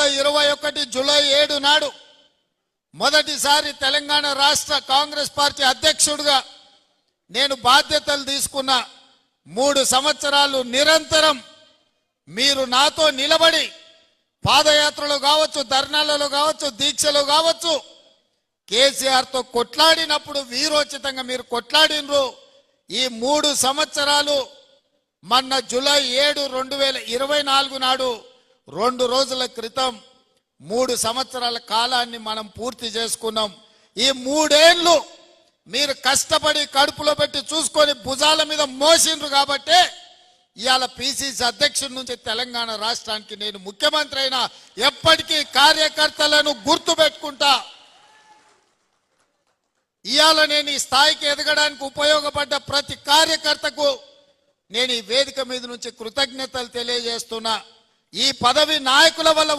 2021 July 7 నాడు మొదటిసారి తెలంగాణ రాష్ట్ర కాంగ్రెస్ పార్టీ అధ్యక్షుడిగా నేను బాధ్యతలు తీసుకున్న 3 సంవత్సరాలు నిరంతరం మీరు నాతో నిలబడి పాదయాత్రలో కావచ్చు, ధర్నాలలో కావచ్చు, దీక్షలో కావచ్చు, కేసీఆర్ తో కొట్లాడినప్పుడు వీరోచితంగా మీరు కొట్లాడినరు. ఈ 3 సంవత్సరాలు మొన్న జూలై 7, 2024 నాడు 2 రోజుల క్రితం 3 సంవత్సరాల కాలాన్ని మనం పూర్తి చేసుకున్నాం. ఈ 3 ఏళ్ళు మీరు కష్టపడి కడుపులో పెట్టి చూసుకొని భుజాల మీద మోసిండ్రు కాబట్టే ఇవాళ పిసిసి అధ్యక్షుడి నుంచి తెలంగాణ రాష్ట్రానికి నేను ముఖ్యమంత్రి అయినా ఎప్పటికీ కార్యకర్తలను గుర్తు పెట్టుకుంటా. ఇవాళ నేను ఈ స్థాయికి ఎదగడానికి ఉపయోగపడ్డ ప్రతి కార్యకర్తకు నేను ఈ వేదిక మీద నుంచి కృతజ్ఞతలు తెలియజేస్తున్నా. ఈ పదవి నాయకుల వల్ల